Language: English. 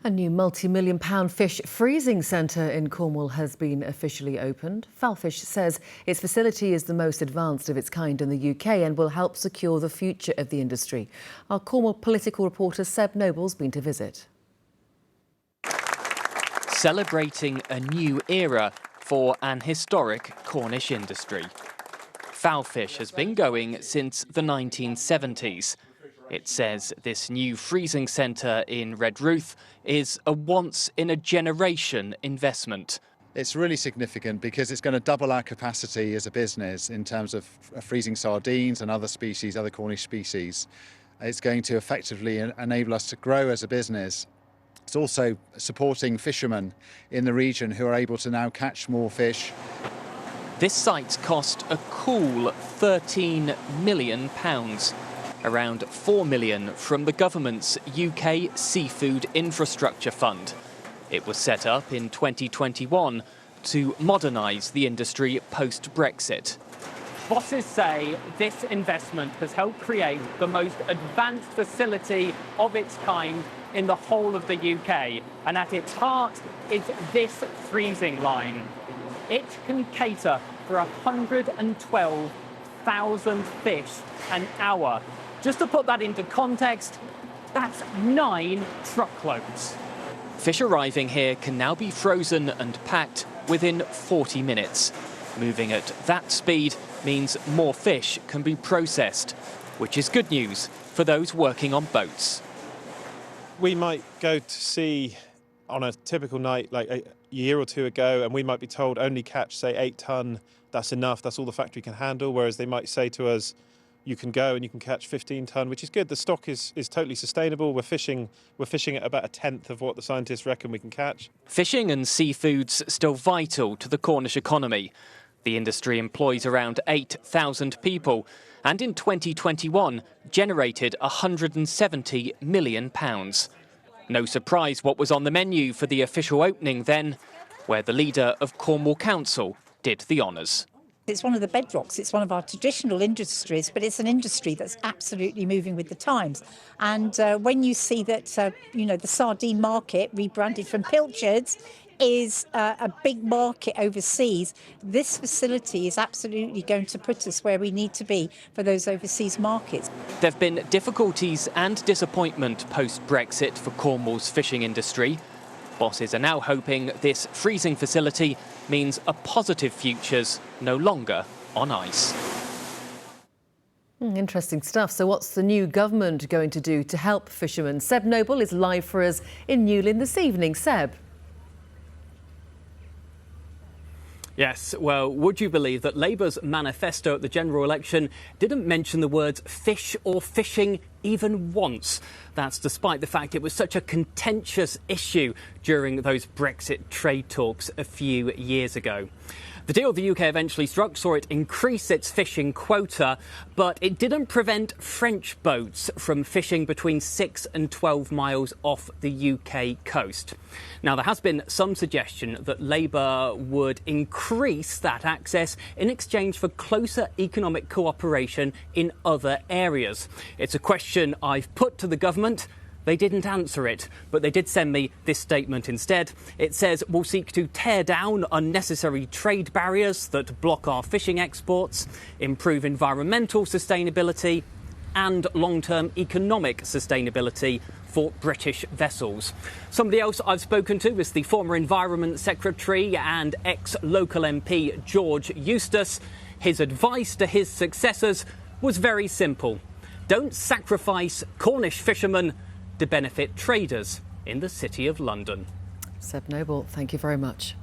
A new multi-million-pound fish freezing centre in Cornwall has been officially opened. Falfish says its facility is the most advanced of its kind in the UK and will help secure the future of the industry. Our Cornwall political reporter Seb Noble's been to visit. Celebrating a new era for an historic Cornish industry. Falfish has been going since the 1970s. It says this new freezing centre in Redruth is a once-in-a-generation investment. It's really significant because it's going to double our capacity as a business in terms of freezing sardines and other species, other Cornish species. It's going to effectively enable us to grow as a business. It's also supporting fishermen in the region who are able to now catch more fish. This site cost a cool £13 million. Around £4 million from the government's UK Seafood Infrastructure Fund. It was set up in 2021 to modernise the industry post-Brexit. Bosses say this investment has helped create the most advanced facility of its kind in the whole of the UK. And at its heart is this freezing line. It can cater for 112,000 fish an hour. Just to put that into context, that's 9 truckloads. Fish arriving here can now be frozen and packed within 40 minutes. Moving at that speed means more fish can be processed, which is good news for those working on boats. We might go to sea on a typical night like a year or two ago, and we might be told only catch, say, 8 tonne, that's enough, that's all the factory can handle, whereas they might say to us, you can go and you can catch 15 tonne, which is good. The stock is totally sustainable. We're fishing at about a tenth of what the scientists reckon we can catch. Fishing and seafood's still vital to the Cornish economy. The industry employs around 8,000 people and in 2021 generated £170 million. No surprise what was on the menu for the official opening then, where the leader of Cornwall Council did the honours. It's one of the bedrocks, it's one of our traditional industries, but it's an industry that's absolutely moving with the times. And when you see that, the sardine market, rebranded from pilchards, is a big market overseas, this facility is absolutely going to put us where we need to be for those overseas markets. There have been difficulties and disappointment post-Brexit for Cornwall's fishing industry. Bosses are now hoping this freezing facility means a positive future's no longer on ice. Interesting stuff. So what's the new government going to do to help fishermen? Seb Noble is live for us in Newlyn this evening. Seb. Yes, well, would you believe that Labour's manifesto at the general election didn't mention the words fish or fishing even once? That's despite the fact it was such a contentious issue during those Brexit trade talks a few years ago. The deal the UK eventually struck saw it increase its fishing quota, but it didn't prevent French boats from fishing between 6 and 12 miles off the UK coast. Now, there has been some suggestion that Labour would increase that access in exchange for closer economic cooperation in other areas. It's a question I've put to the government. They didn't answer it, but they did send me this statement instead. It says we'll seek to tear down unnecessary trade barriers that block our fishing exports, improve environmental sustainability and long-term economic sustainability for British vessels. Somebody else I've spoken to is the former Environment Secretary and ex-local MP George Eustace. His advice to his successors was very simple. Don't sacrifice Cornish fishermen to benefit traders in the City of London. Seb Noble, thank you very much.